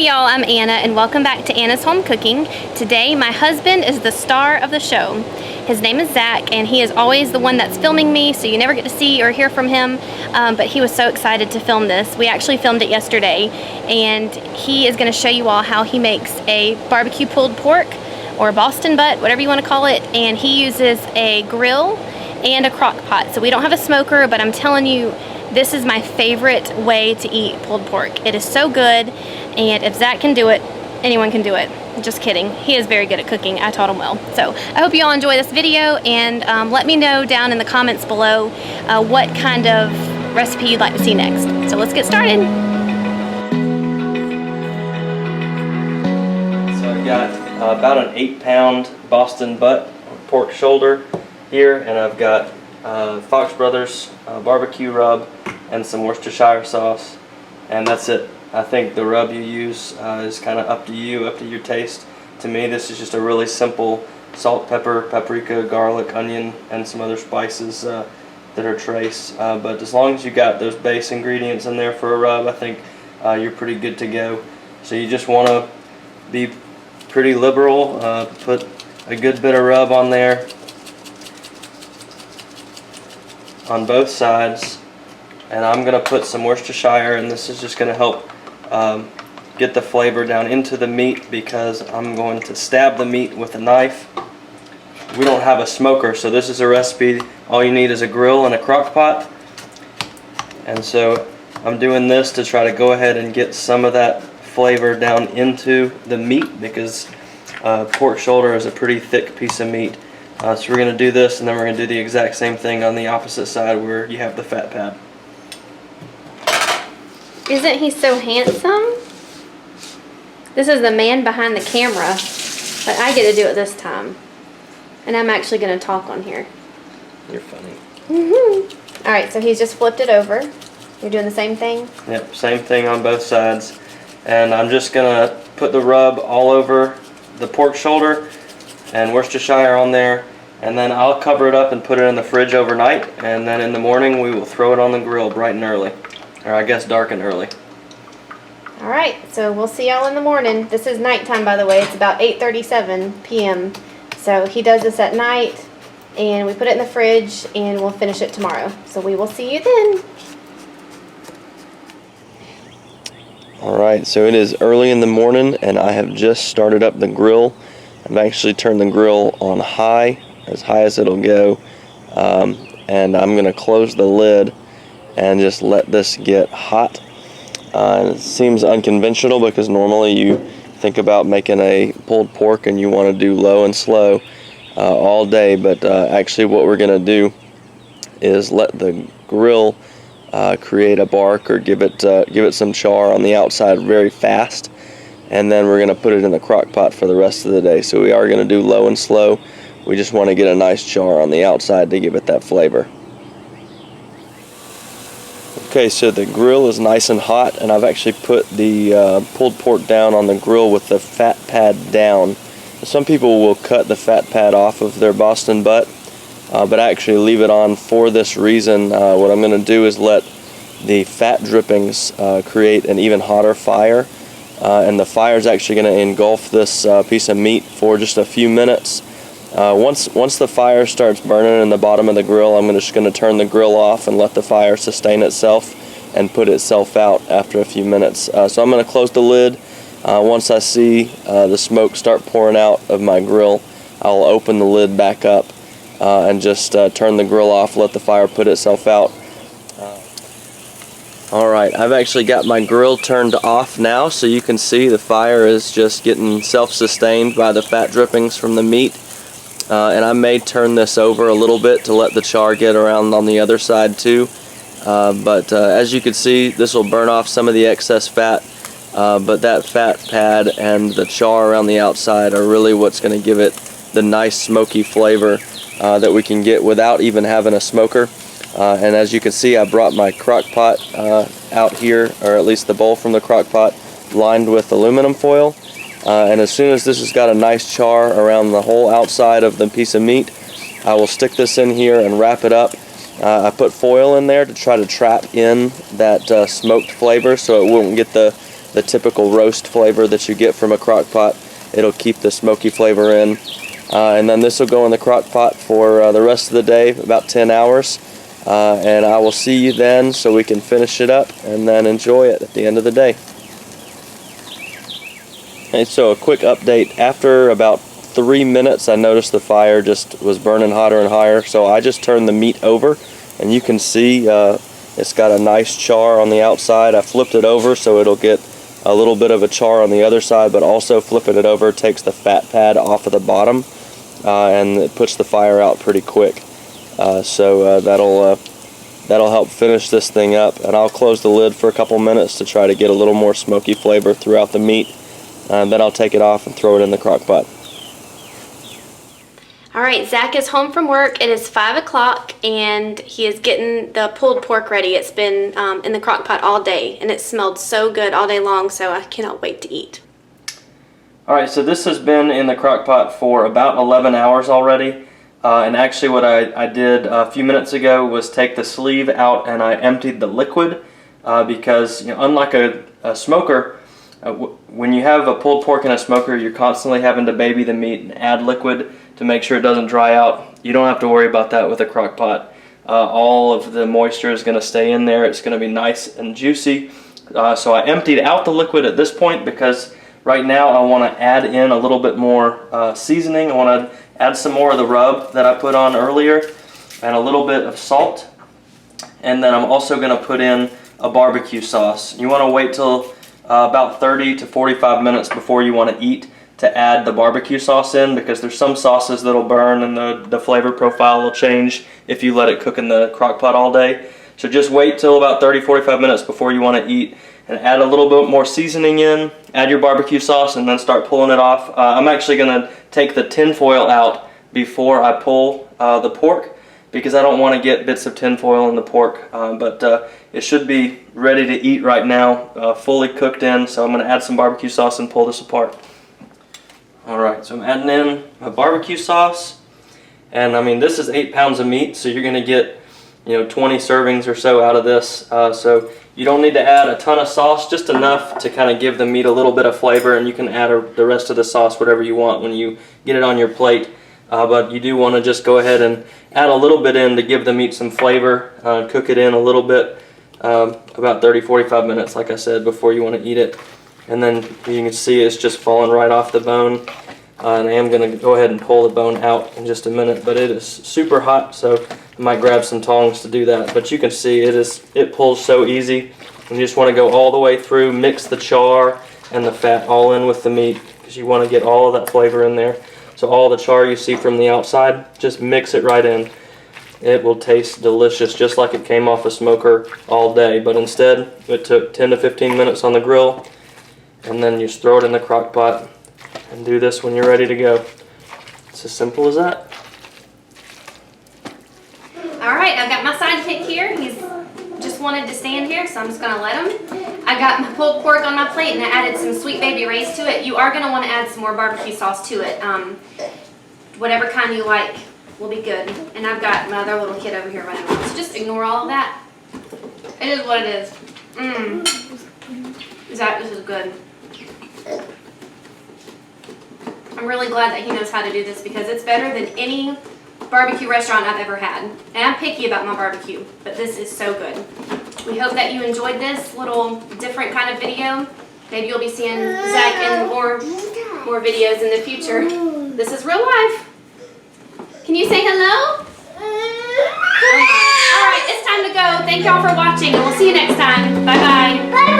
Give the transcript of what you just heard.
Hey y'all, I'm Anna and welcome back to Anna's Home Cooking. Today my husband is the star of the show. His name is Zach and he is always the one that's filming me, so you never get to see or hear from him, but he was so excited to film this. We actually filmed it yesterday and he is going to show you all how he makes a barbecue pulled pork or Boston butt, whatever you want to call it, and he uses a grill and a crock pot. So we don't have a smoker, but I'm telling you, this is my favorite way to eat pulled pork. It is so good, and if Zach can do it, anyone can do it. Just kidding. He is very good at cooking. I taught him well. So I hope you all enjoy this video, and let me know down in the comments below what kind of recipe you'd like to see next. So let's get started. So I've got about an 8-pound Boston butt pork shoulder here, and I've got Fox Brothers barbecue rub and some Worcestershire sauce, and that's it. I think the rub you use is kind of up to you, up to your taste. To me, this is just a really simple salt, pepper, paprika, garlic, onion, and some other spices that are trace. But as long as you got those base ingredients in there for a rub, I think you're pretty good to go. So you just want to be pretty liberal, put a good bit of rub on there on both sides, and I'm going to put some Worcestershire, and this is just going to help get the flavor down into the meat, because I'm going to stab the meat with a knife. We don't have a smoker, so this is a recipe. All you need is a grill and a crock pot, and so I'm doing this to try to go ahead and get some of that flavor down into the meat, because pork shoulder is a pretty thick piece of meat. So we're going to do this, and then we're going to do the exact same thing on the opposite side where you have the fat pad. Isn't he so handsome? This is the man behind the camera, but I get to do it this time. And I'm actually going to talk on here. You're funny. Alright, so he's just flipped it over. You're doing the same thing? Yep, same thing on both sides. And I'm just going to put the rub all over the pork shoulder and Worcestershire on there, and then I'll cover it up and put it in the fridge overnight, and then in the morning we will throw it on the grill bright and early, or I guess dark and early. Alright, so we'll see y'all in the morning. This is nighttime, by the way. It's about 8:37 p.m. So he does this at night, and we put it in the fridge, and we'll finish it tomorrow. So we will see you then. Alright, so it is early in the morning, and I have just started up the grill. I've actually turned the grill on high as it'll go, and I'm going to close the lid and just let this get hot. It seems unconventional, because normally you think about making a pulled pork and you want to do low and slow all day, but actually what we're going to do is let the grill create a bark, or give it some char on the outside very fast, and then we're going to put it in the crock pot for the rest of the day. So we are going to do low and slow. We just want to get a nice char on the outside to give it that flavor. Okay, so the grill is nice and hot, and I've actually put the pulled pork down on the grill with the fat pad down. Some people will cut the fat pad off of their Boston butt, but I actually leave it on for this reason. What I'm going to do is let the fat drippings create an even hotter fire, and the fire is actually going to engulf this piece of meat for just a few minutes. Once the fire starts burning in the bottom of the grill, I'm just going to turn the grill off and let the fire sustain itself and put itself out after a few minutes. So I'm going to close the lid. Once I see the smoke start pouring out of my grill, I'll open the lid back up and just turn the grill off, let the fire put itself out. Alright, I've actually got my grill turned off now, so you can see the fire is just getting self-sustained by the fat drippings from the meat. And I may turn this over a little bit to let the char get around on the other side too. But as you can see, this will burn off some of the excess fat, but that fat pad and the char around the outside are really what's going to give it the nice smoky flavor that we can get without even having a smoker. And as you can see, I brought my crock pot out here, or at least the bowl from the crock pot, lined with aluminum foil. And as soon as this has got a nice char around the whole outside of the piece of meat, I will stick this in here and wrap it up. I put foil in there to try to trap in that smoked flavor, so it won't get the the typical roast flavor that you get from a crock pot. It'll keep the smoky flavor in. And then this will go in the crock pot for the rest of the day, about 10 hours. And I will see you then so we can finish it up and then enjoy it at the end of the day. And so a quick update, after about 3 minutes I noticed the fire just was burning hotter and higher, so I just turned the meat over, and you can see it's got a nice char on the outside. I flipped it over so it'll get a little bit of a char on the other side, but also flipping it over takes the fat pad off of the bottom, and it puts the fire out pretty quick. So that'll help finish this thing up, and I'll close the lid for a couple minutes to try to get a little more smoky flavor throughout the meat. Then I'll take it off and throw it in the crock pot. Alright, Zach is home from work. It is 5 o'clock and he is getting the pulled pork ready. It's been in the crock pot all day and it smelled so good all day long, so I cannot wait to eat. Alright, so this has been in the crock pot for about 11 hours already. And actually what I did a few minutes ago was take the sleeve out and I emptied the liquid because, you know, unlike a smoker, when you have a pulled pork in a smoker, you're constantly having to baby the meat and add liquid to make sure it doesn't dry out. You don't have to worry about that with a crock pot. All of the moisture is going to stay in there. It's going to be nice and juicy. So I emptied out the liquid at this point because right now I want to add in a little bit more seasoning. I want to add some more of the rub that I put on earlier and a little bit of salt. And then I'm also going to put in a barbecue sauce. You want to wait till about 30 to 45 minutes before you want to eat to add the barbecue sauce in, because there's some sauces that'll burn and the flavor profile will change if you let it cook in the crock pot all day. So just wait till about 30-45 minutes before you want to eat and add a little bit more seasoning in, add your barbecue sauce, and then start pulling it off. I'm actually going to take the tin foil out before I pull the pork because I don't want to get bits of tin foil in the pork, but it should be ready to eat right now, fully cooked in. So I'm going to add some barbecue sauce and pull this apart. Alright, so I'm adding in my barbecue sauce, and I mean this is 8 pounds of meat, so you're going to get, you know, 20 servings or so out of this, so you don't need to add a ton of sauce, just enough to kind of give the meat a little bit of flavor, and you can add the rest of the sauce whatever you want when you get it on your plate, but you do want to just go ahead and add a little bit in to give the meat some flavor, cook it in a little bit, about 30-45 minutes like I said, before you want to eat it. And then you can see it's just falling right off the bone, and I am going to go ahead and pull the bone out in just a minute, but it is super hot, so I might grab some tongs to do that. But you can see it pulls so easy, and you just want to go all the way through, mix the char and the fat all in with the meat, because you want to get all of that flavor in there. So all the char you see from the outside, just mix it right in. It will taste delicious, just like it came off a smoker all day, but instead it took 10 to 15 minutes on the grill, and then you just throw it in the crock pot and do this when you're ready to go. It's as simple as that. Alright, I've got my sidekick here. He's just wanted to stand here, so I'm just going to let him. I got my pulled pork on my plate and I added some Sweet Baby Ray's to it. You are going to want to add some more barbecue sauce to it. Whatever kind you like will be good. And I've got my other little kid over here running around, so just ignore all of that. It is what it is. Zach, this is good. I'm really glad that he knows how to do this because it's better than any barbecue restaurant I've ever had. And I'm picky about my barbecue, but this is so good. We hope that you enjoyed this little different kind of video. Maybe you'll be seeing Zach in more videos in the future. This is real life. Can you say hello? Alright, it's time to go. Thank y'all for watching, and we'll see you next time. Bye-bye.